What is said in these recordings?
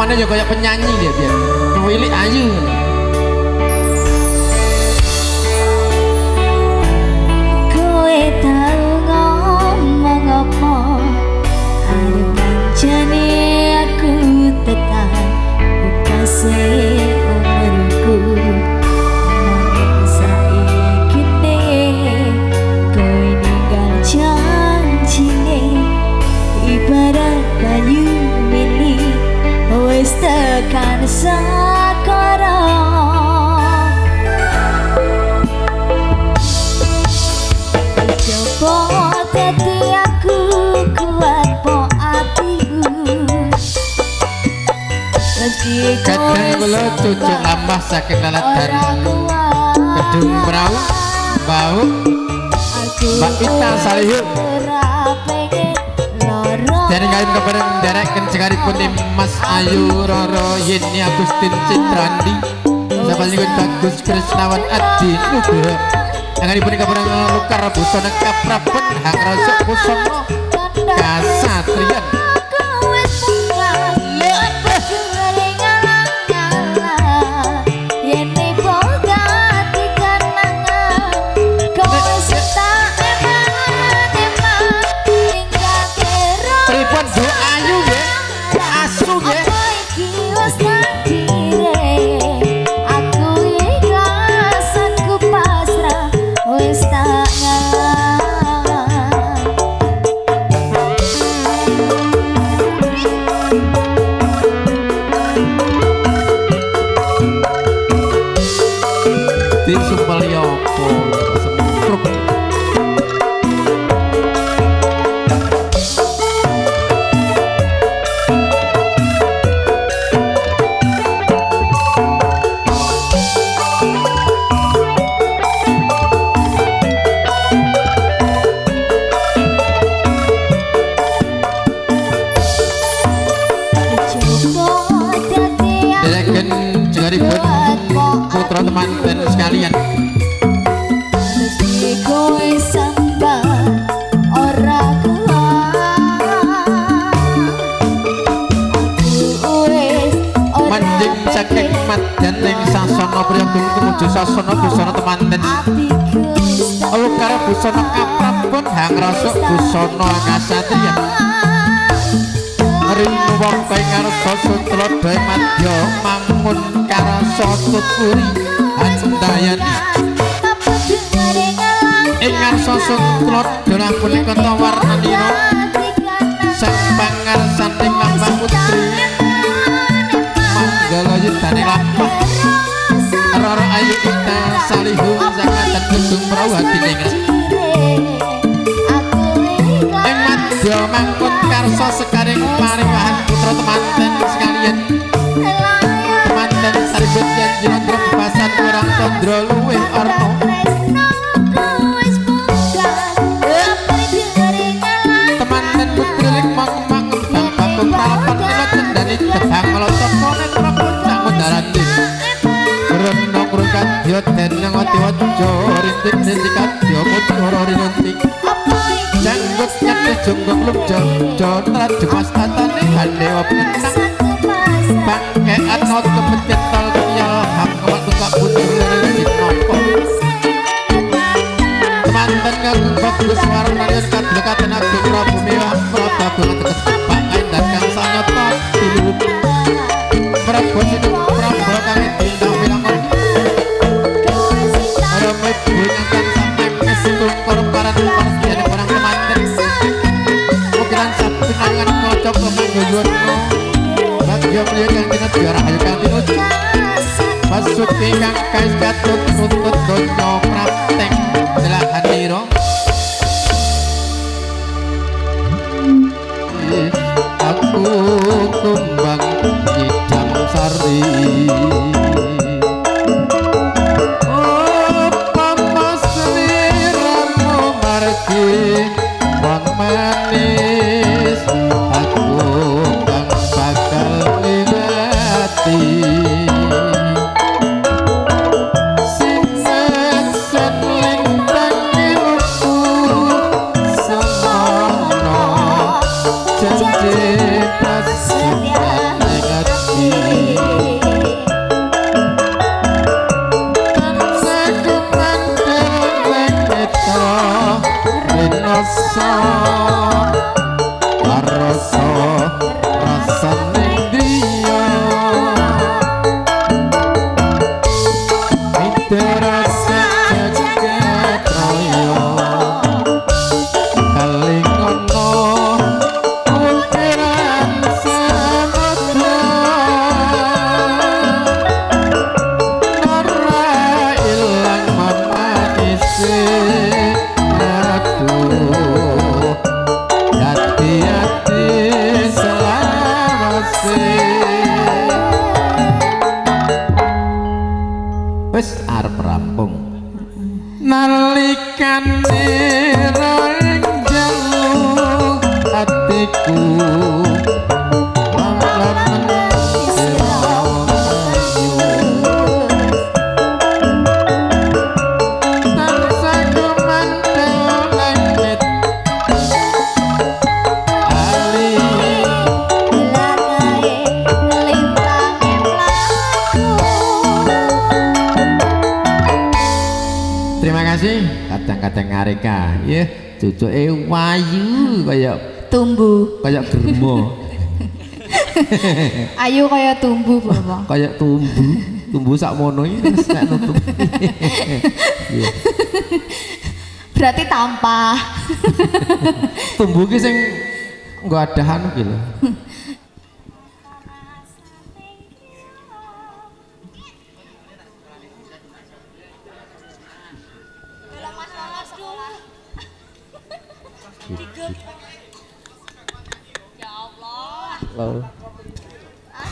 Perawaannya juga kayak penyanyi dia biar Willy ayu. Kowe tahu ngomong apa? Ada pancene aku tetap buka umurku. Nanging saiki kowe ninggal janjine ibarat banyu mili wis tekan sekarang. Coba dadi aku kuat po atiku. Kadang kula cucuk lambah saking laladan Gedung Perahu Bau Mbak Ita Salihu dari kalian kepada mendereken sekalipun Mas Ayu Roro Yeni Agustin Citrandi sahabat nyikun Bagus Krisnawan Adi Nugroho yang kali pun kepada Lukar Busana Kaprapun Hang Rasuk Pusono Kasatrian putra teman-teman sekalian manjing saking mat janteng sasana priyagung kemuju sasana busana temanten alukara busana kaprapun hang rasuk busana kasatriyan rindu wong bae ngarsa sutra dae madya mangun karasa tuturi handayani ing ngarsa sutra dalah punika warnanira sang pangarsaning lambah putri manggala yudane lampah Roro Ayu Ita Salihu sangaten Gedung Perahu hatining ing madya mangkun karsa sekaring paringahan putra temanten sekalian temanten saribut janji nonton bebasan kurang tondro luwih orno temanten putri lik mang-mang bang bakung pralapan ilot tendani tebang melotot konen rakun tak mundarandi berenong rukat diot dan yang wati-wajo rintik-rintik kadyo mutoro rinuntik janggut nyati jonggok lumjo jonrat jemas tatane handewa pengenang bangkean not kepencet tol kenyal hak kewat tukak butur lirik nopo temanten ngagung bagus warnarion kadlekaten agung prabu mewah prada banget tekes kepak kain dan kang sanyoto tilu prabu sidu prabu kang dindang bilangon ramai bunyakan sampai kestung korparan parsian orang temanten ukiran sabtu nangan kocok kemanggoyonno bagyo melihat kang diara ayo kang tinuju pasuki kang kais katut nuntut donya prapteng delahaniro aku kumbang idam sari wong manis aku kang bakal liwati sing arep rampung nalikane ring jauh hatiku kadang-kadang ngareka ya cucuke wayu kaya tumbuh kaya germo ayu kaya tumbuh Bapak kaya tumbuh sakmono iki wis nek nutup berarti tampah tumbuh ki sing nggo adahan iki lho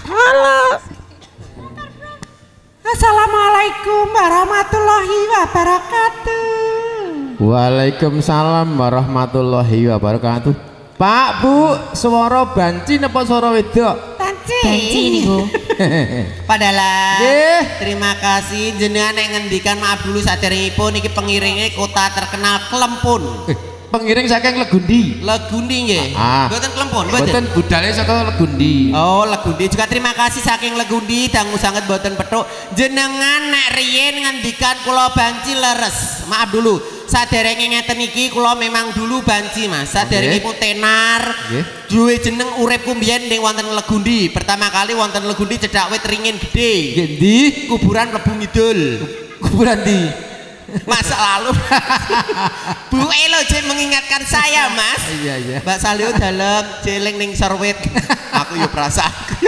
Halo. Assalamualaikum warahmatullahi wabarakatuh. Waalaikumsalam warahmatullahi wabarakatuh. Pak, Bu, swara banci napa swara wedok? banci niku Padahal Nggih. terima kasih jenengan yang ngendikan maaf dulu saderengipun iki pengiringnya kota terkenal Klempun. Pengiring saking Legundi. Legundi nggih. Mboten Klempun, Mboten budale saka Legundi. Oh, Legundi juga terima kasih saking Legundi dangu sangat boten petuk. Jenengan nek riyen ngendikan kula banci leres. Maaf dulu. Saderenge ngeten iki kula memang dulu banci Mas. Saderengipun tenar. Duwe jeneng uripku mbiyen ning wonten Legundi. Pertama kali wonten Legundi cedhak wit ringin gede. Nggih ndi? Kuburan Mlebu Ngidul. Kuburan ndi? Masa lalu Bu Elo je mengingatkan saya Mas. Iya iya. Mbak Salio dalam jeling ning sorwit. Aku yo perasaanku.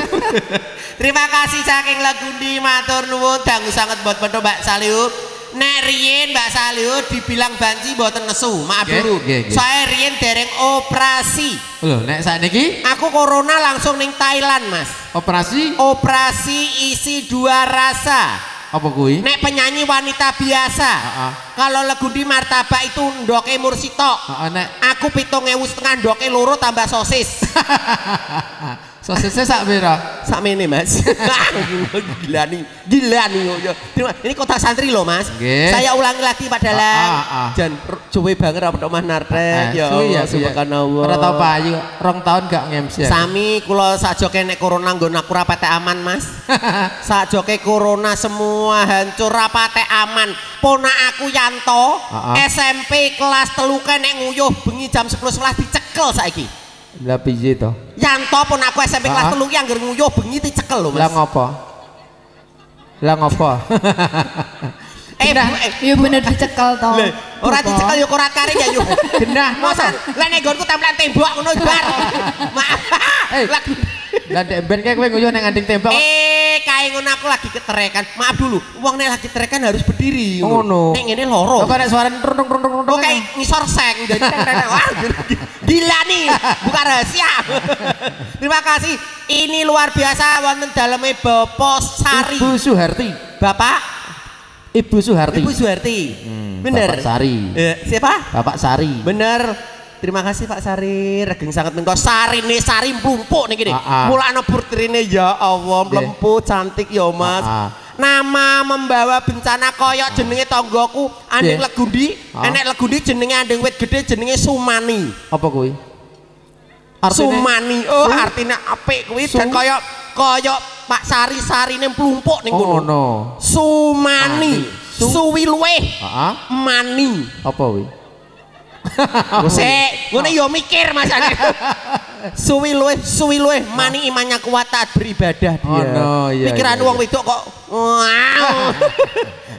Terima kasih saking Legundi matur nuwun dangu sanget buat pedo Mbak Salio. Nek riyen Mbak Salio dibilang banci mboten nesu. Maaf dulu. Saya riyen dereng operasi. Lho nek sakniki aku corona langsung ning Thailand Mas. Operasi? Operasi isi dua rasa. Apa kuwi? Nek penyanyi wanita biasa. Kalau Legundi martabak itu ndoke mursitok. Nek aku 7.500 ndoke loro tambah sosis. Sosisnya sak pira? Sak mene Mas. Gila nih ini kota santri loh Mas. Saya ulangi lagi padahal jan cuwe banget apa Mas Nartek ya Allah subhanallah. Ora tau payu 2 tahun gak nge-MC. Sami kula sajoke nek corona nggon aku rapate aman Mas. Sajoke corona semua hancur rapate aman. Ponak aku Yanto SMP kelas 3 nek nguyuh bengi jam 11.11 dicekel saiki. Lah piye to? Yanto pun aku SMP kelas 3 ki anggere nguyuh bengi dicekel lho Mas. Lah ngopo? Lah ngopo? Ya bener dicekel to. Ora dicekel yo korat karing ya yo. Genah mosok. Lah nek nggonku templan tembok ngono bar. Maaf. Lah ndek ben kae kowe nguyuh ning nganding tembok. Kae ngono aku lagi keterekan. Maaf dulu. Wong nek lagi keterekan harus berdiri ngono. Nek ngene loro. Kok nek suara rung. Oke, ngisor seng jadi wah gila nih, bukan rahasia. Terima kasih. Ini luar biasa wonten daleme Bapak Sari. Ibu Suharti. Bapak Ibu Suharti. Ibu Suharti. Bener. Bapak Sari. Siapa? Bapak Sari. Bener. Terima kasih Pak Sari. Regeng sangat mengko Sari nih Sari mlumpuk nih gini. Mulane putrine ya Allah mlempuh cantik ya Mas. Nama membawa bencana koyok jenenge tonggoku anding Legundi. Enek Legundi jenenge anding wit gede jenenge Sumani. Apa kuwi? Sumani. Oh artinya apik kuwi dan koyok Pak Sari sarine mlumpuk ning ngono. Sumani. Suwi luweh. Mani. Apa kuwi? Sik, ngene yo mikir Mas. Suwi luweh mani imannya kuat taat beribadah dia. Pikiran wong wedok kok wow.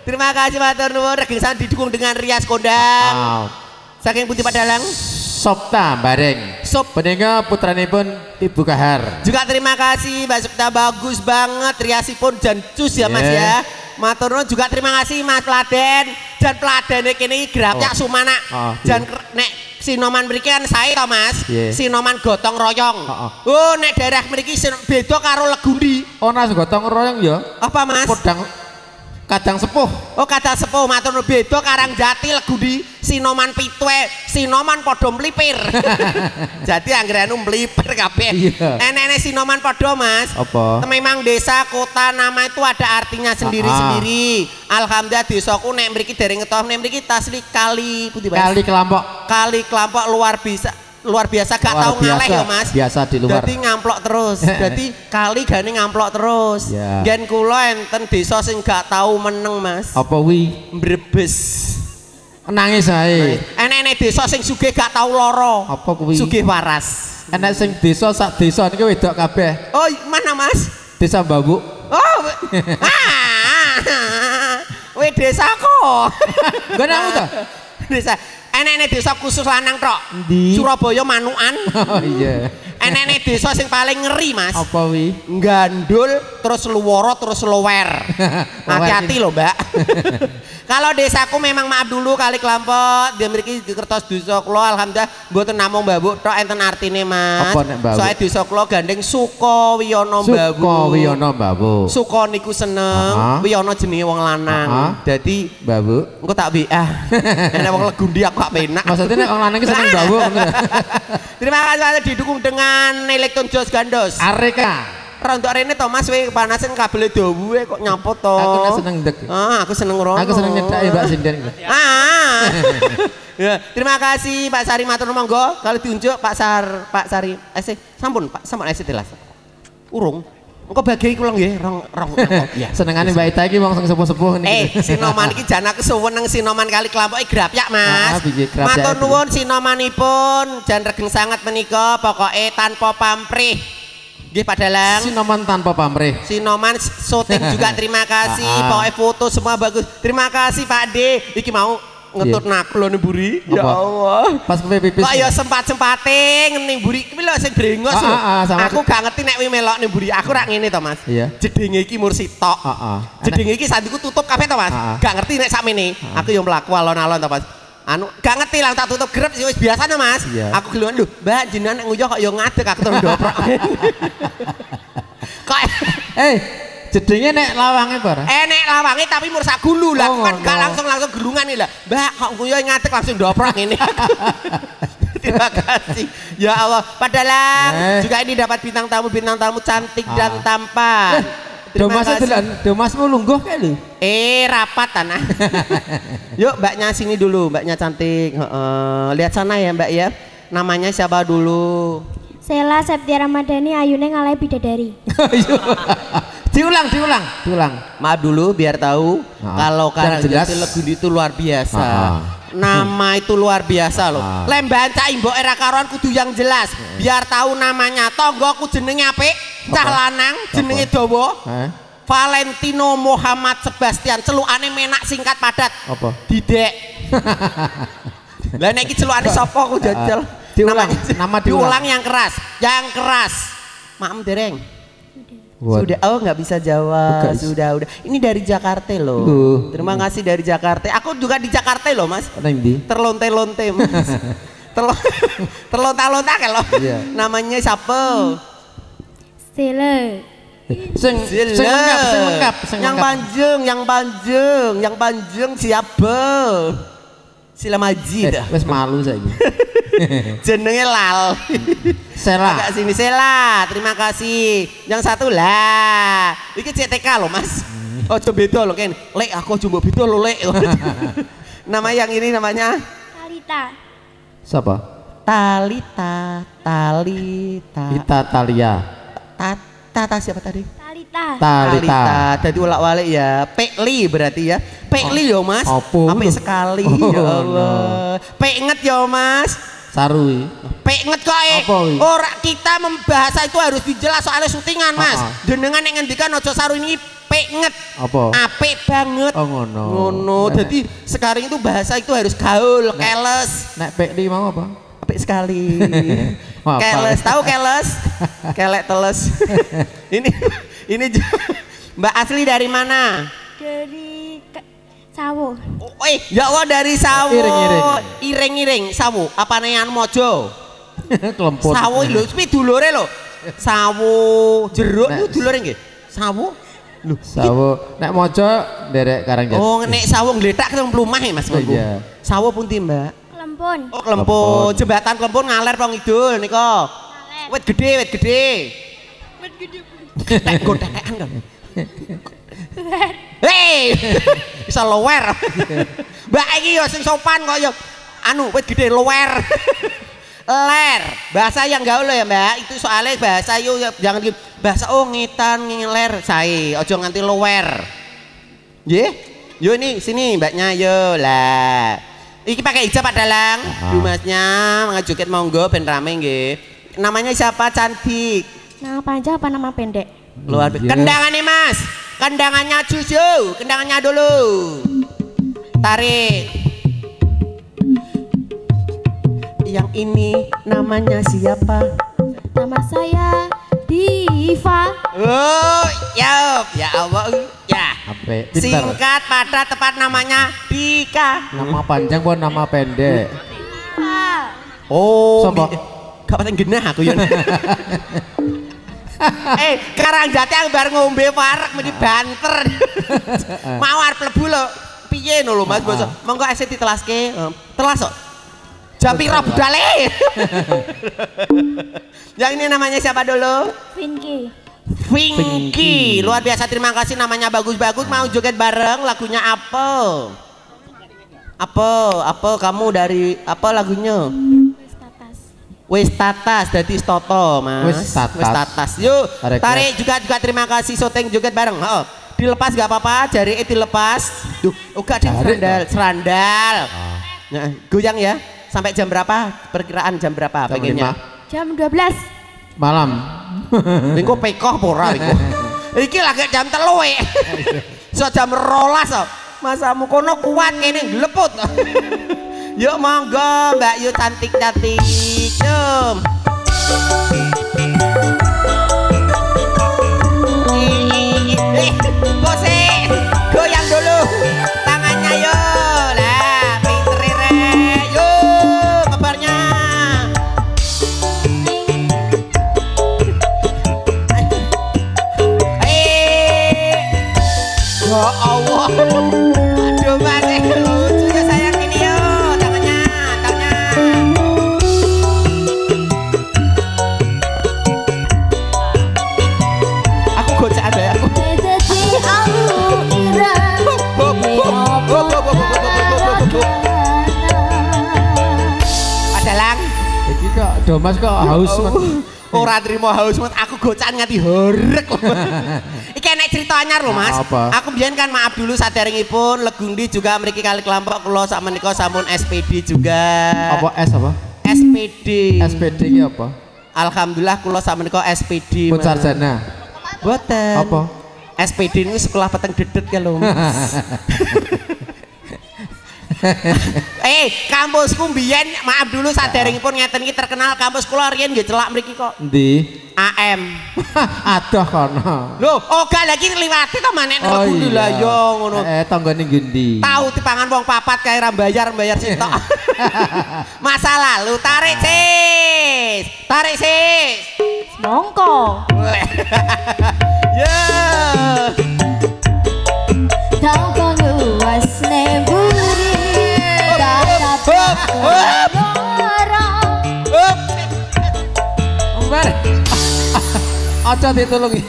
Terima kasih matur nuwun regeng sang didukung dengan rias kondang. Saking Putih Padalang Sopta Bareng. Sop peninggal putranipun Ibu Kahar. Juga terima kasih Mbak Sopta bagus banget riasipun jan cus ya Mas ya. Matur nuwun juga terima kasih Mas Pladen. Jan Pladene kene grapyak sumana. Jan nek Sinoman mriki kan sae to Mas. Sinoman gotong royong. Oh nek daerah mriki beda karo Legundi. Ana gotong royong ya? Apa Mas? Podang Kadang sepuh. Oh kadang sepuh matur nuwun beda Karangjati Legudi Sinoman Pitwe Sinoman padha mlipir. Jadi anggere anu mlipir kabeh. Iya. Enek-enek Sinoman padha Mas. Apa? Memang desa kota nama itu ada artinya sendiri-sendiri. Alhamdulillah desaku nek mriki dereng ngetoh nek mriki tasli kali pundi Mas? Kali Kelampok. Kali Kelampok luar biasa gak Luar tahu ngaleh biasa, ya Mas. biasa di luar. Jadi ngamplok terus. Jadi kali gane ngamplok terus. Ya. Gen kula enten desa sing gak tahu meneng Mas. Apa wi? Brebes. Nangis ae. Enek-enek desa sing sugih gak tahu loro. Apa kuwi? Sugih waras. Enek sing desa sak desa niki wedok kabeh. Oh, mana Mas? Desa Mbabuk. Oh. Weh desaku. Gonamu to? Desa. Enek-enek desa khusus lanang tok. Endi? Surabaya Manukan. Oh iya. Enek-enek desa sing paling ngeri Mas. Apa wi? Gandul terus luworo terus lower. Hati-hati loh Mbak. Kalau desaku memang maaf dulu Kali Kelampok dia mriki di kertos desa kula alhamdulillah mboten namung Mbabuk tok enten artine Mas. Apa nek Mbabuk? Soale desa kula gandeng Sukawiyono Mbabuk. Sukawiyono Mbabuk. Suka niku seneng, Wiyono jenenge wong lanang. Dadi Mbabuk. engko tak WA. Enek wong Legundi aku gak penak. Maksudnya nek wong lanang ki seneng Mbabuk ngono. Terima kasih didukung dengan Elektron Jos Gandos. Areka. Rontok rene to Mas we panasen kabel dawu kok nyapot to. Aku nek seneng ndek. Aku seneng rono. Aku seneng nyedaki Mbak Sinden. Ya, terima kasih Pak Sari matur monggo kalau diunjuk Pak Sari. Sampun Pak, sampun telas. Urung. Engko bagi kula nggih rong. Ya. Senengane Mbak Ita iki wong sing sepuh-sepuh niki. Sinoman iki jan aku suweneng Sinoman Kali Kelampok grapyak Mas. Grapyak. Matur nuwun Sinomanipun jan regeng sanget menika pokoke tanpa pamrih. Nggih Pak Dalang. Sinoman tanpa pamrih. Sinoman syuting juga terima kasih. Pokoknya foto semua bagus. Terima kasih Pak D. Iki mau ngetut naklo nih Buri. Ya Allah. Pas kowe pipis. Kok ya sempat-sempate ning Buri iki lho sing brengos lho. Aku gak ngerti nek wi melok ning Buri. Aku rak ngene to Mas. Jedenge iki mursi tok. Jedenge iki sandiku tutup kabeh to Mas. Gak ngerti nek sakmene. Aku yo mlaku alon-alon to Mas. Gak ngerti lah tak tutup grep wis biasane Mas. Aku geluan lho, Mbak jenengan nek nguyuh kok yo ngadeg aku terus ndoprok. Kok jedenge nek lawange bar. Nek lawange tapi mur sak gulu lah kan gak langsung gelungan lah. Mbak kok nguyuh ngadeg langsung ndoprok ngene. Terima kasih. Ya Allah, Pak Dalang juga ini dapat bintang tamu cantik dan tampan. Domasmu lungguh kayak lu. Rapat tanah. Yuk Mbaknya sini dulu, Mbaknya cantik. Lihat sana ya Mbak ya. Namanya siapa dulu? Sela Septia Ramadhani ayune ngalai bidadari. diulang. Maaf dulu biar tahu kalau Karangjati Legundi itu luar biasa. Nama itu luar biasa loh. Lembahan cah imbok era karuan kudu yang jelas. Biar tahu namanya. Tonggoku jenenge apik, cah lanang jenenge dawa. Valentino Muhammad Sebastian, celukane menak singkat padat. Apa? Didek. Lah nek iki celukane sapa ku jajal? Diulang yang keras. Maem dereng. Sudah, nggak bisa jawab. Sudah. Ini dari Jakarta loh. Terima kasih dari Jakarta. Aku juga di Jakarta loh Mas. Terlonte-lonte Mas. Terlonta-lonta kalau. Namanya siapa? Sela. Sing lengkap. Yang panjang siapa? Sila Maji dah. Wes malu saiki. Jenenge Lal. Sela. Agak sini Sela. Terima kasih. Yang satu lah. Iki CTK loh Mas. Ojo beda loh Ken. Lek aku jumbo beda loh Lek. Nama yang ini namanya Talita. Siapa? Talita. Ita Talia. Tata siapa tadi? Talita. Jadi ulak-walik ya. Pekli berarti ya. Pekli yo Mas. Apik sekali ya Allah. Penget yo Mas. Sarui. Penget kok ora kita membahasa itu harus dijelas soalnya syutingan Mas. Jenengan yang ngendikan ojo saru ini penget. Apik banget. Ngono. Jadi sekarang itu bahasa itu harus gaul, keles. Nek pekli mau apa? Apik sekali. Keles, tahu keles? Kelek teles. ini Mbak asli dari mana? Dari Sawo. Ya Allah dari Sawo. Iring-iring Sawo. Apa nean mojo? Kelemput. Sawo lho, kuwi dulure lho. Sawo jeruk itu dulure nggih. Sawo. Loh, Sawo nek maca nderek Karangjati. oh nek sawo ngletak ketemu plumah ya Mas. Oh, iya. Sawo pundi, Mbak? Klempon. Oh, Klempon. Jembatan Klempon ngaler pong idul nika. Wit gede, wit gede. Wit gede. Tek gotekan kan. Hei, bisa lower. Mbak iki yo sing sopan kok yo. Anu, wit gede lower. Ler, bahasa yang gaul ya Mbak. Itu soalnya bahasa yo jangan bahasa oh ngitan ngiler sae, ojo nganti lower. Nggih? Yo ini sini Mbaknya yo lah. Iki pakai hijab Pak Dalang. Bu Masnya ngajoget monggo ben rame nggih. Namanya siapa cantik? Nama panjang apa nama pendek? Luar biasa. Kendangan nih Mas. Kendangannya cucu, kendangannya dulu. Tarik. Yang ini namanya siapa? Nama saya Diva. Oh, ya Allah. Ya. Sampai pinter. Singkat pada tepat namanya Dika. Nama panjang pun nama pendek. Diva. Oh, Sopo? Gak penting genah aku ya. Karangjati yang bar ngombe parek mesti banter. Mawar plebu lho. Piye no lho Mas basa. Monggo esih ditelaske. Telas kok. Jam pira budale? Yang ini namanya siapa dulu? Vinky. Vinky. Luar biasa, terima kasih, namanya bagus-bagus. Mau joget bareng, lagunya apa? Apa kamu dari apa lagunya? Wis tatas dadi Stoto Mas. Wis tatas. Yuk Tarik juga terima kasih syuting joget bareng. Oh, dilepas gak apa-apa, jari dilepas. Duh, gak ada serandal. Nah, goyang ya. Sampai jam berapa? Perkiraan jam berapa pengennya? Jam 12. Malam. Engko pekoh pora iku. Iki lagi jam 3 e. So jam 12 kok. Masamu kono kuat kene gleput. Yuk monggo Mbak Yu cantik-cantik. Yuk. Kose, goyang dulu. Tangannya yuk. Lah, pintere yuk kabarnya. Ya Allah. Aduh Mas, lucu ya sayang ini yuk. Tangannya. Aku gocek ada ya aku. Padalang. Iki kok Domas kok haus men. Ora trimo haus men, aku gocakan nganti horeg. Iki enek cerita anyar lho Mas. Apa? Aku biyen kan maaf dulu saderengipun Legundi juga mriki kali kelompok kula sak menika sampun SPD juga. Apa S apa? SPD. SPD ki apa? Alhamdulillah kula sak menika SPD. Pun sarjana. Boten. Apa? SPD ini sekolah peteng dedet ya lho. Kampusku mbiyen maaf dulu saderengipun ngeten iki terkenal kampus kula riyen nggih celak mriki kok. Endi? AM. Adoh kono. Lho, gak lagi ngliwati to manek Oh Legundi lah iya. yo ngono. Tanggane ngendi? Tahu dipangan wong papat kae ra bayar sitok. Masa lalu tarik sis. Mongko. Ya. Kau kau luas neburi Hop. Umbar. Aja ditulungi.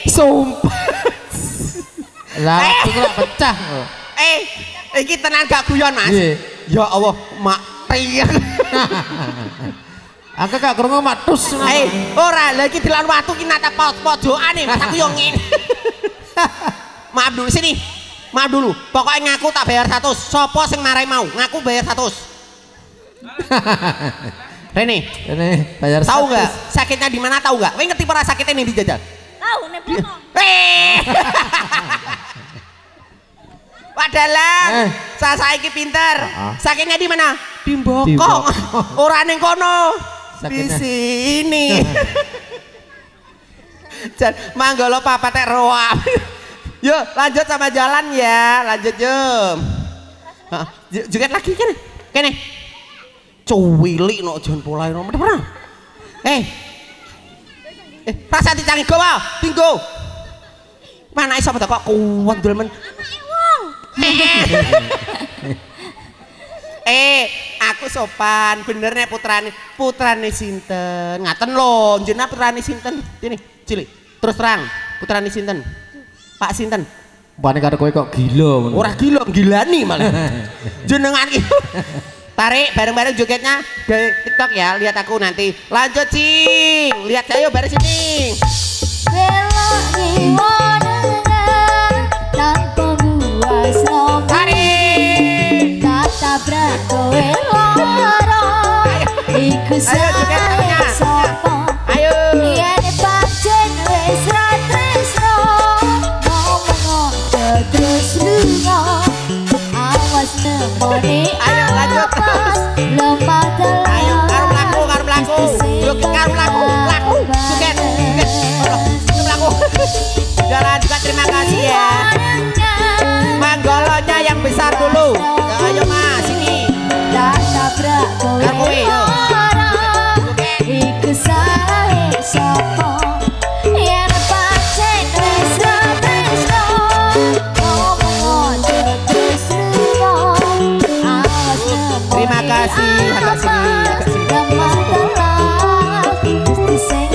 Sumpah. Lah, itu kok pecah. Iki tenan gak guyon, Mas. Iya. Ya Allah, mak priyak. Aku gak krungu matus. Ora, lha iki dilan watu ki nata pojokane, Mas aku yo ngene. Maaf dulu sini. Maaf dulu. Pokoknya ngaku tak bayar 100. Sopo sing marai mau? Ngaku bayar 100. Rene, bayar 100. tahu nggak sakitnya di mana? Tahu nggak? Kowe ngerti para sakitnya nih dijajal? Tahu nek bono. Wadalang, saiki pinter. Sakitnya di mana? Di bokong. Ora ning kono. Di sini. Jan manggolo papa tek roa. Yuk lanjut sama jalan ya. Lanjut yuk. Joget lagi kan? Kene. Cuwili no jan polai no. Mana? Rasa dicangi gowo, tinggo. Mana iso kok kuwat dol men. Aku sopan, bener nek putrane sinten? Ngaten lho, jenengan putrane sinten? Sini, cilik. Terus terang, putrane sinten? Pak sinten? Pane karo kowe kok gila ngono. Ora gila, gilani malah. Jenengan iki. Tarik bareng-bareng jogetnya dari TikTok ya, lihat aku nanti. Lanjut, Cing. Lihat saya bareng sini. Belok ngiwana tanpa buas nomor. Tarik. Tabrak kowe lara iku sae sapa Ayo. yen pancen wis ra tresno ngomong terus lunga awas nemoni Ayo, lanjut. lemah dalam Ayo, karo mlaku. Joget karo mlaku. Joget. Mlaku. Jalan juga terima kasih ya. Manggolonya yang besar dulu. Ayo Mas, sini. tabrak kowe Karo kowe, yo. lara iku sae sapa yen pancen wis ra tresno ngomong terus lunga awas nemoni Terima kasih. Agak sini, agak sini. lemah dalam mesti sing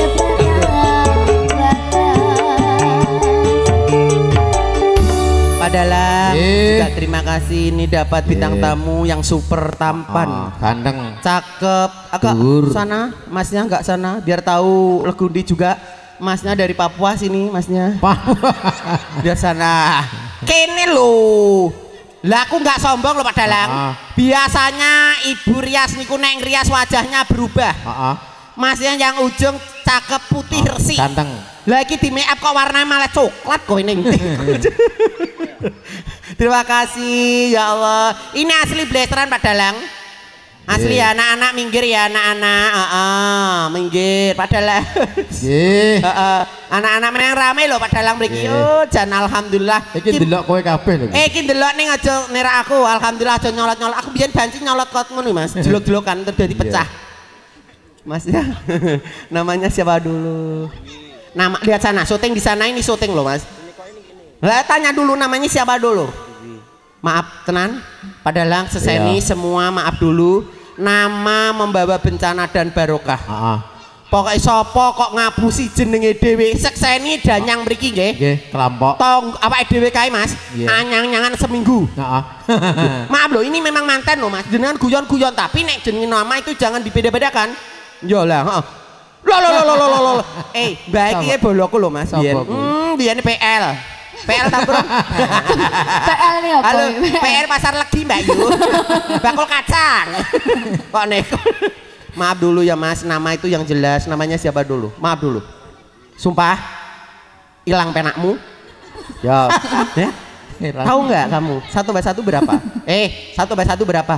Padahal juga terima kasih ini dapat bintang tamu yang super tampan. Ganteng. Cakep. Agak Dur. sana, Masnya enggak sana biar tahu Legundi juga. Masnya dari Papua sini, Masnya. Biar sana. Kene lho. Lah aku enggak sombong loh Pak Dalang. Biasanya Ibu Rias niku nek rias wajahnya berubah. Masnya yang ujung cakep putih resik. Ganteng. Lagi di make up kok warnanya malah coklat kok ini. Terima kasih ya Allah. Ini asli blasteran Pak Dalang. Asli ya anak-anak minggir ya anak-anak. Minggir Pak Dalang. Anak-anak meneng rame loh Pak Dalang mriki. Yo jan alhamdulillah. Iki ndelok kowe kabeh lho. Iki ndelok ning aja nerak aku. Alhamdulillah aja nyolot-nyolot. Aku biyen banci nyolot kot ngono Mas. Jelok-jelokan terjadi pecah. Mas ya. Namanya siapa dulu? Nama lihat sana, syuting di sana ini syuting loh Mas. Lah tanya dulu namanya siapa dulu. Maaf tenan, Pak Dalang seseni semua maaf dulu. Nama membawa bencana dan barokah. Pokoknya sopo kok ngapusi jenenge dhewe sekseni danyang mriki nggih. Nggih, kelompok. Tong awake dhewe kae Mas. Anyang-anyangan seminggu. Maaf loh, ini memang manten loh Mas. Jenengan guyon-guyon tapi nek jenenge nama itu jangan dibeda-bedakan. Yo lah, heeh. Loh. Mbak iki bolokku lho Mas. Biyen PL. PL ta, Bro? PL ini apa? Halo, PL Pasar Legi Mbak Yu. Bakul kacang. Kok neko. Maaf dulu ya Mas, nama itu yang jelas. Namanya siapa dulu? Maaf dulu. Sumpah hilang penakmu. Ya. Tahu nggak kamu? 1/1 berapa? 1/1 berapa?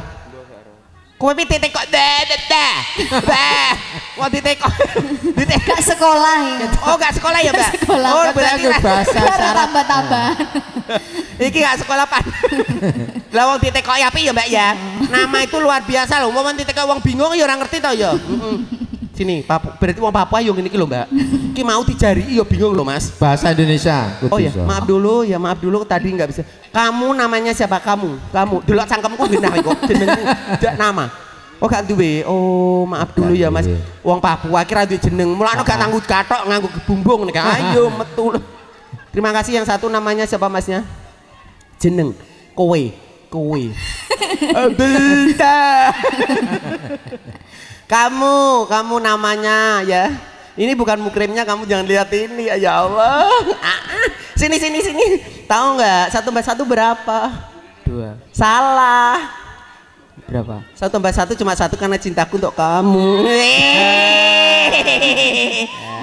Kowe titik kok Wah titik kok. Gak sekolah ini. Oh gak sekolah ya Mbak? Sekolah. Oh berarti bahasa Ada tambah-tambahan. Iki gak sekolah Pak. Lah wong titik kok ya Mbak ya. Nama itu luar biasa loh. Wong titik kok wong bingung ya orang ngerti tau ya. Sini, berarti wong Papua yo ngene iki lho Mbak. Iki mau dijari yo bingung loh Mas. Bahasa Indonesia. Oh ya, maaf dulu tadi nggak bisa. Kamu namanya siapa kamu? Delok cangkemku genah kok jenengku ndak nama. Oh gak duwe. Oh, maaf dulu ya Mas. Wong Papua kira duwe jeneng. Mulane gak tanggut katok nganggo gebumbung nek. Ayo metu. Terima kasih yang satu namanya siapa Masnya? Jeneng kowe. Bentar. Kamu namanya ya. Ini bukan mukrimnya, kamu jangan lihat ini ya Allah. Sini. Tahu nggak? 1/1 berapa? 2. Salah. Berapa? 1/1 cuma 1 karena cintaku untuk kamu.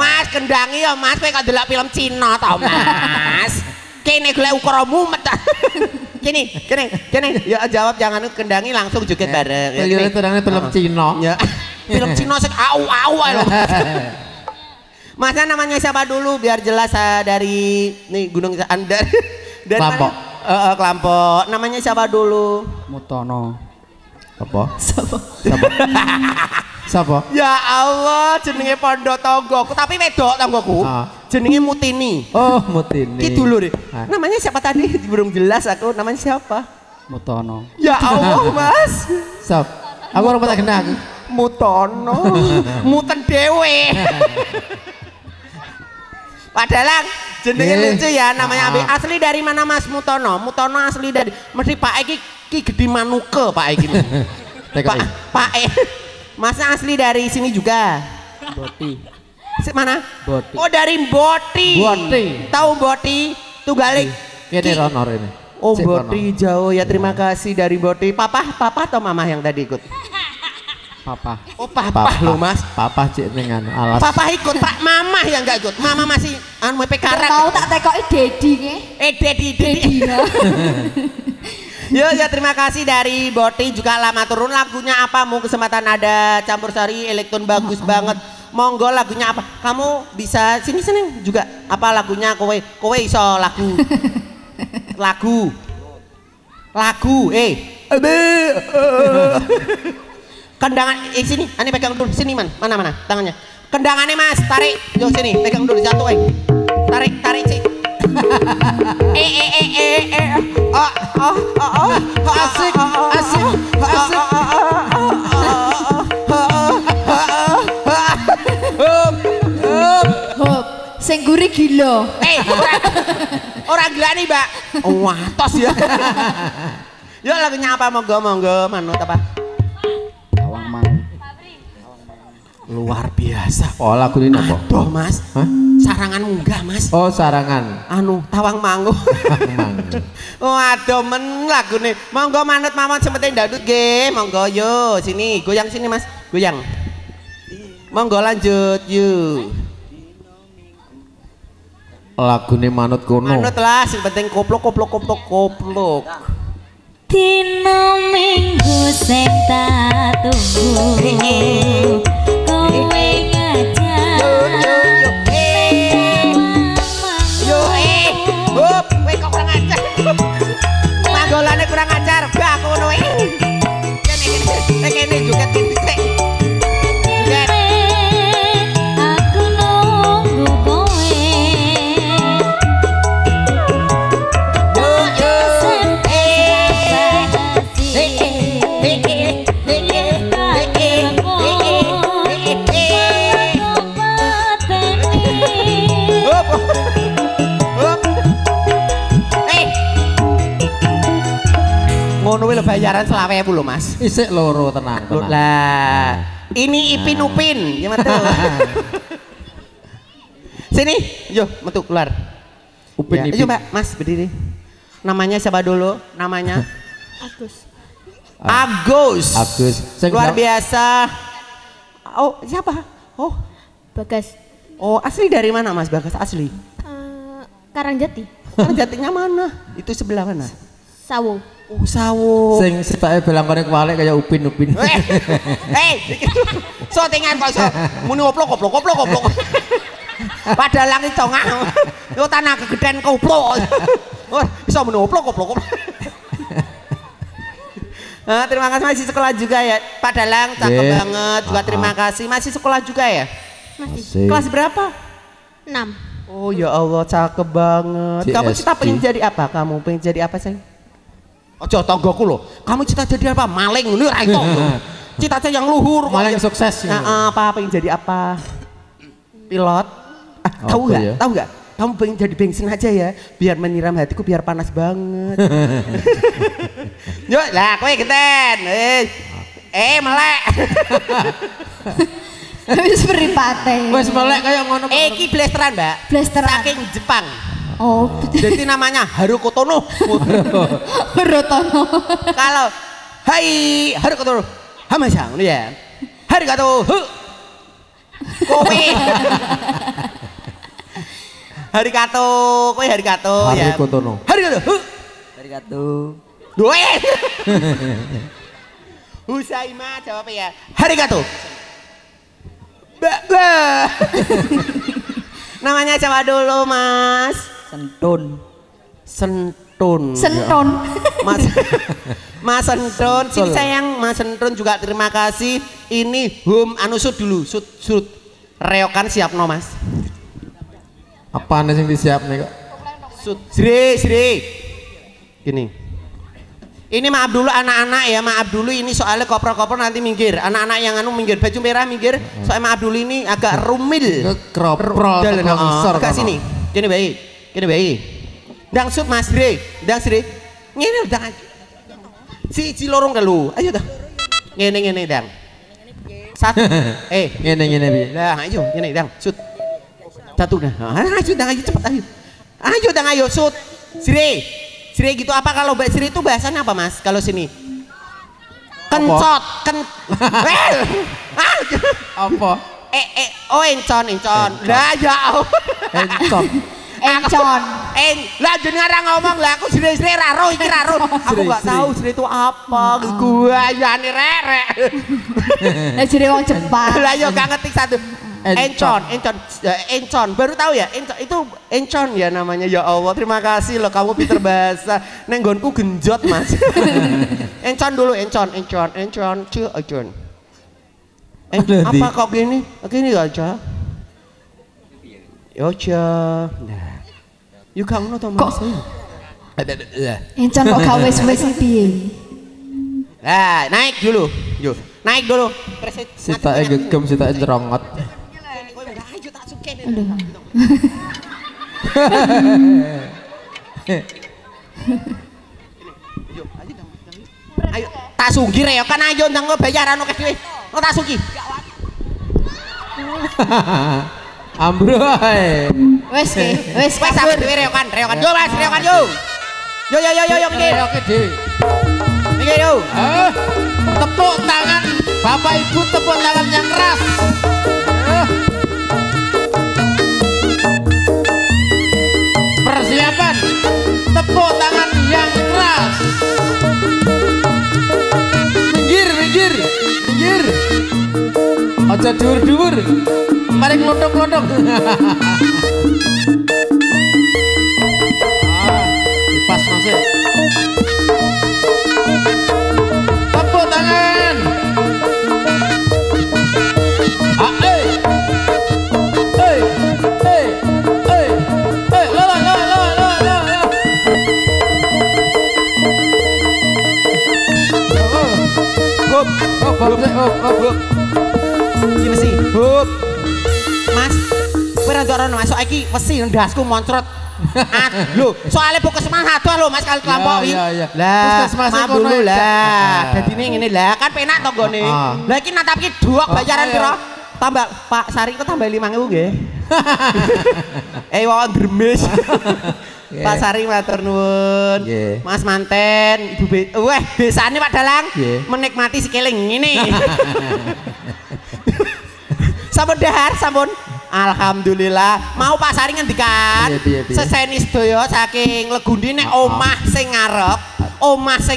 Mas kendangi ya Mas, kowe kok delok film Cina tau Mas. Kene golek ukuramu met. Kene. Ya jawab jangan kendangi langsung joget bareng. Keliru terangnya film Cina. Ya. Film Cina sing au lho. Masnya namanya siapa dulu biar jelas dari nih Gunung Anda dari Kelompok. Kelompok. Namanya siapa dulu? Mutono. Apa? Siapa? Sapa? Ya Allah, jenenge pondok tanggoku, tapi wedok tanggoku. Jenenge Mutini. Oh, Mutini. Ki dulur. Namanya siapa tadi? Belum jelas aku. Namanya siapa? Mutono. Ya Allah, Mas. Sop. Aku ora tak kenal. Mutono. Muten dhewe. Padahal jenenge lucu ya, namanya Abi. Asli dari mana Mas Mutono? Mutono asli dari mesti Pak Eki Ki Gede Manuke Pak Eki. Pak Masnya asli dari sini juga. Boti. Mana? Boti. Oh dari Boti. Boti. Tahu Boti? Tugalik. Kene Ronor ini. Oh Boti jauh ya, terima kasih dari Boti. Papa atau mama yang tadi ikut? Papa. Oh papa loh Mas. Papa cek dengan alas. Papa ikut, Pak mama yang enggak ikut. Mama masih anu pekaran. Tahu tak tekoki Dedi nggih. Dedi. Ya terima kasih dari Boti juga lama turun. Lagunya apa? Mau kesempatan ada campur sari elektron bagus banget. Monggo lagunya apa? Kamu bisa sini juga. Apa lagunya kowe iso lagu. Lagu. Kendangan sini, ani pegang dulu sini mana tangannya. Kendangannya Mas, tarik. Yo sini, pegang dulu jatuh Tarik sih. Asik. Sing guri gila. Orang gila nih, Mbak. Wah, tos ya. Yuk lagunya apa? Monggo manut apa? Tawang Mang. Luar biasa. Oh, lagu ini apa? Aduh, Mas. Hah? Sarangan munggah, Mas. Oh, sarangan. Tawang Mangu. Waduh men lagune. Monggo manut mawon sementing dangdut nggih. Monggo yo sini, goyang sini Mas. Goyang. Monggo lanjut yuk. Lagune manut kono. Manut lah, sing penting koplok. Dino minggu sing tak tunggu kowe ngajak Hop, kowe kok kurang ajar. Manggolane kurang ajar, bah kono kene juga titik. aku nunggu kowe Ngono wae lho bayaran 20.000 lho Mas. Isik loro tenang. Lah, ini Ipin Upin, ya metu. Sini, yo metu keluar. Upin Ya, ayo Mbak, Mas berdiri. Namanya siapa dulu? Namanya Agus. Luar biasa. Oh, siapa? Oh, Bagas. oh asli dari mana Mas Bagas asli? Karangjati. Jatinya mana? Itu sebelah mana? Sawo. Oh, Sawo. Sing sitake belangkone kualik kaya Upin. Sotingan kok iso muni oplok. Padahal langit tongah. Yo tanah kegedean koplok. Oh, iso muni oplok. Nah, terima kasih masih sekolah juga ya. Pak Dalang cakep banget juga terima kasih. Masih sekolah juga ya? Masih. Kelas berapa? 6. Oh ya Allah cakep banget. Kamu cita pengen jadi apa? Kamu pengen jadi apa sayang? Ojo tonggoku loh. Kamu cita jadi apa? Maling ini ra itu. Cita-cita yang luhur. Maling sukses. Nah, apa pengen jadi apa? Pilot? Tahu nggak? Tahu nggak? Kamu pengen jadi bensin aja ya, biar menyiram hatiku biar panas banget. Yuk lah, kowe genten. Melek. Wis mripate. Wis melek kaya ngono. Iki blasteran, Mbak. Blasteran. Saking Jepang. Oh, jadi namanya Harukotono. Rotono. Kalau hai Harukotono, Hamasang ya. Harigato. Kowe. Harigato, kowe harigato ya. Harukotono. Harigato. Doe. Husaima jawab ya. Harigato. Namanya siapa dulu, Mas? Sentun. Sentun. Senton. Mas Mas Sentun, sini sayang Mas Sentun juga terima kasih. Ini anu sud dulu, sud. Reokan siap no Mas. Apa anda yang disiap nih kok? Sud. Sri. Gini. Ini maaf dulu anak-anak ya, maaf dulu ini soalnya koper-koper nanti minggir. Anak-anak yang anu minggir, baju merah minggir. Soalnya maaf dulu ini agak rumil. Keroprol. Agak sini. Gini baik. Dang sud Mas Sri. Ngene dang. Si lorong kalu. Ayo dah. Ngene dang. Satu. Ngene bi. Lah ayo ngene dang sud. Satu dah. Ayo cepet ayo. Ayo sud. Sri gitu apa kalau Mbak Sri itu bahasanya apa Mas kalau sini? Kencot, Apa? Encon. Lah ya. Encon. Lah jenengan ngomong lah aku Sri raro iki raro. Aku enggak tahu Sri itu apa. Gua yani rerek. Lah jere wong Jepang. Lah yo gak ngetik satu. Encon. Baru tahu ya? Itu encon ya namanya. Ya Allah, terima kasih loh kamu pinter bahasa. Neng nggonku genjot, Mas. Encon dulu, encon. Apa kok gini? Gini aja. Yoja. Nah. Yuk kamu nonton Mas. Encon kok gak wes-wes piye? Nah, naik dulu. Yuk, naik dulu. Sitae gegem, sitae jerongot. Ayo, tak sunggi ya kan ayo ndang bayaran oke dhewe. Tak sunggi. Ambro ae. Wes sampe dhewe reokan. Yo Mas, reokan yo. Yo mikir. Oke dhewe. Mikir yo. Tepuk tangan Bapak Ibu, tepuk tangan yang keras. Persiapan tepuk tangan yang keras. Minggir. Aja dur. Mari ngelondok. Pas masih. Tepuk tangan. Hop. Gini sih. Hop. Mas, kowe ra ndorono masuk iki wesi ndasku moncrot. Lho, soalnya puskesmas adoh lho Mas kali kelompok iki. Lah, maaf dulu lah. Dadine ngene lah, kan penak to nggone. Lah iki natap iki dhuwak bayaran piro? Tambah Pak Sari kok tambah 5.000 nggih. Wawan dremes. Pak Sari matur nuwun. Mas manten, Ibu besane Pak Dalang menikmati sekeling ngene. Sampun dahar, sampun. Alhamdulillah. Mau Pak Sari ngendikan seseni sedaya saking Legundi nek omah sing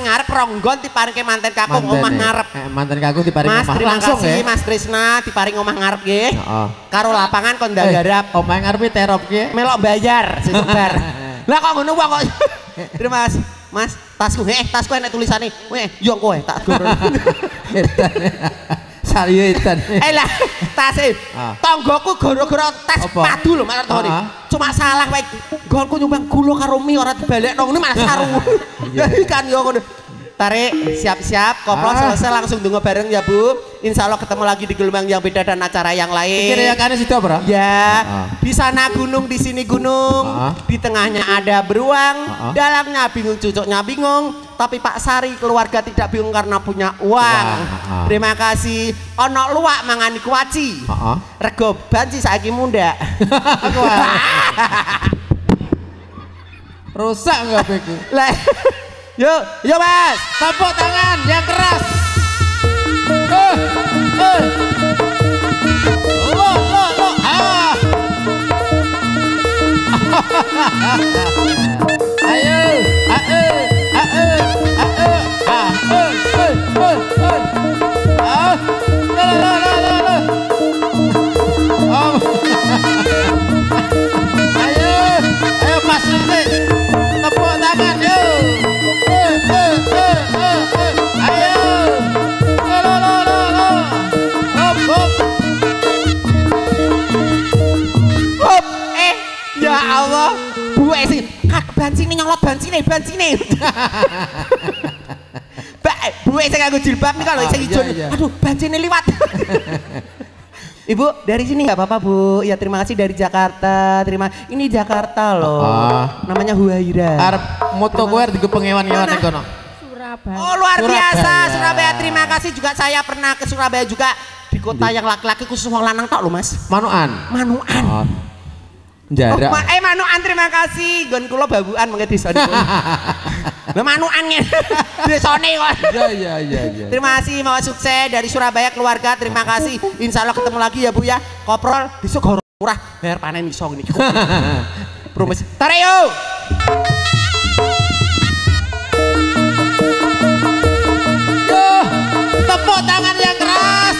ngarep ronggon diparingke manten kakung omah ngarep. Manten kakung diparing omah terima langsung kasih ya. Mas Trisna diparing omah ngarep nggih. Karo lapangan kon nggarap. Omah ngarepe terop ki. Melok bayar sesuk bar. Lah kok ngono kok. Terima kasih. Mas, tasku enek tulisane. Yo kowe tak goro. Sarietan. Lah, tase. Tanggoku gara-gara tes padu lho Mas Artoni. Cuma salah wae. Gonku nyumbang gula karo mie ora dibalekno ngene malah saru. Kan yo ngono. Tarik, siap-siap, koplo selesai langsung dungo bareng ya Bu. Insya Allah ketemu lagi di gelombang yang beda dan acara yang lain. Kira-kira situ bro? Ya, di sana gunung, di sini gunung, di tengahnya ada beruang, dalamnya bingung, cucuknya bingung. Tapi Pak Sari keluarga tidak bingung karena punya uang. Terima kasih. Ono luwak mangani kuaci. Rego banci saiki munda. Rusak nggak beku? Yuk Mas, tepuk tangan yang keras. Ayo Mas Rintik, tepuk tangan. bancine. Mbak, buwe sing nganggo jilbab nih kalau sing ijo. Aduh, bancine liwat. Ibu dari sini nggak apa-apa Bu. Ya terima kasih dari Jakarta. Ini Jakarta loh. Namanya Huaira. Arep moto kowe arep pengewan-ewan nang kono. Surabaya. Oh luar biasa Surabaya. Terima kasih juga saya pernah ke Surabaya juga di kota yang laki-laki khusus wong lanang tok lho Mas. Manukan. Manukan. Jarak. Manukan terima kasih. Gon kula babukan mengke desa niku. Lah manukan desane kok. Iya. Terima kasih mau sukses dari Surabaya keluarga. Terima kasih. Insya Allah ketemu lagi ya Bu ya. Koprol besok goro murah bayar panen iso ngene iki. Promes. Tareo. Tepuk tangan yang keras.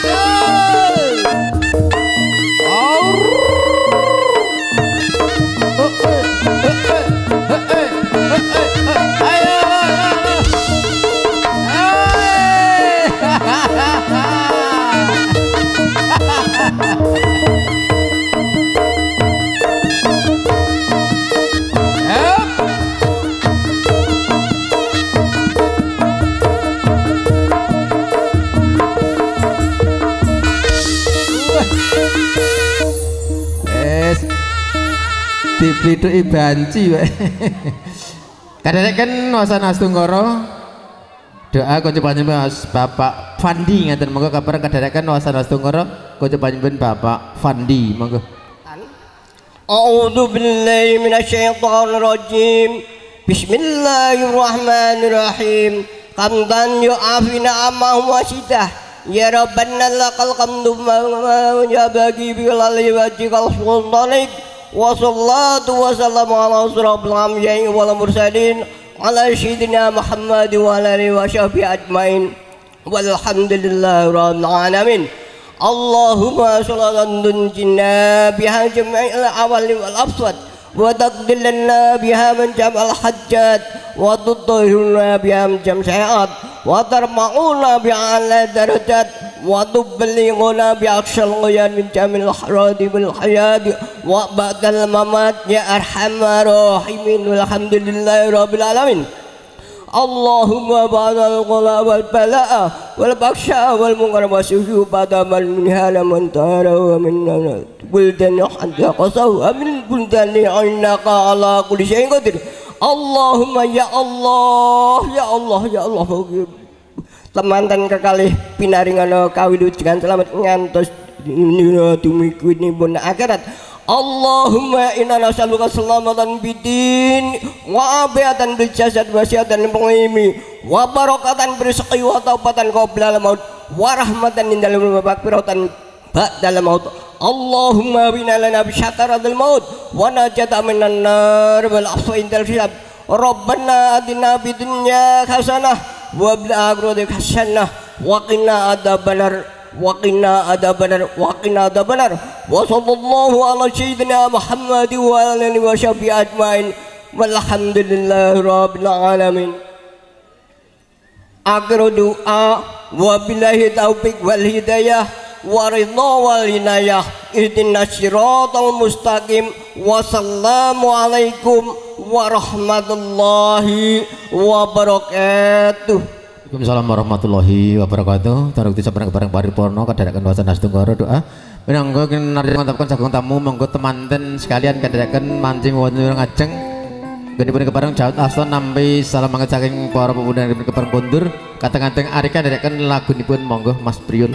Diplituki banci wae. Kadang kan wasan Astunggara doa kanca panjenengan Bapak Fandi ngaten monggo kabar kadang wasan Astunggara kanca panjenengan Bapak Fandi monggo. A'udzu billahi minasyaitonir rajim. Bismillahirrahmanirrahim. Hamdan yu'afina amma wasidah. Ya Rabbana lakal hamdu ya bagi bilal wajhikal sultanik. Wassalatu wassalamu ala asrofil anbiya'i wal mursalin ala sayyidina Muhammad wa ala alihi wa sahbihi ajmain walhamdulillahi rabbil alamin. Allahumma shalli ala tunjina biha jami'il awali wal afsad wa taqdilna biha min jam'al hajjat wa tutahhirna biha min jam' sayiat wa tarma'una biha ala darajat wa tuballighuna bi aqsal ghayan min jamil haradi bil hayat wa ba'dal mamat ya arhamar rahimin walhamdulillahi rabbil alamin. Allahumma ba'dal qala wal bala'a wal baksha wal munkar wa suhu ba'damal minhala man tara wa min buldan hadda qasaw min buldan innaka ala kulli syai'in qadir. Allahumma ya Allah ya Allah ya Allah. Temanten kekalih pinaringan kawilujengan selamat ngantos dumiku ini pun akhirat. Allahumma inna nas'aluka selamatan bidin wa afiatan bil jasad wa sihatan pengimi wa barakatan berizqi wa taubatan qabla al maut wa rahmatan indal maghfiratan ba'dal maut. Allahumma bina lana bi syataratil maut wa najata minan nar wal afwa indal hisab. Rabbana atina fid dunya hasanah wa bil akhirati hasanah wa qina adzabannar wa qina adzabannar wa sallallahu ala sayyidina Muhammad wa ala alihi wa sahbihi ajmain walhamdulillahi rabbil alamin. Akhiru doa wa billahi taufiq wal hidayah wa ridha wal inayah ihdinas siratal mustaqim. Wassalamu alaikum warahmatullahi wabarakatuh. Waalaikumsalam warahmatullahi wabarakatuh. Taruk disa bareng paripurna kadharaken wasan Astunggara doa. Minangka kinarya ngantapkan sagung tamu monggo temanten sekalian kadharaken mancing wonten ngajeng. Genipun kepareng jaut aston nampi salam manget saking para pemuda kepareng kondur. Kateng-kateng arika kadharaken lagunipun monggo Mas Priul.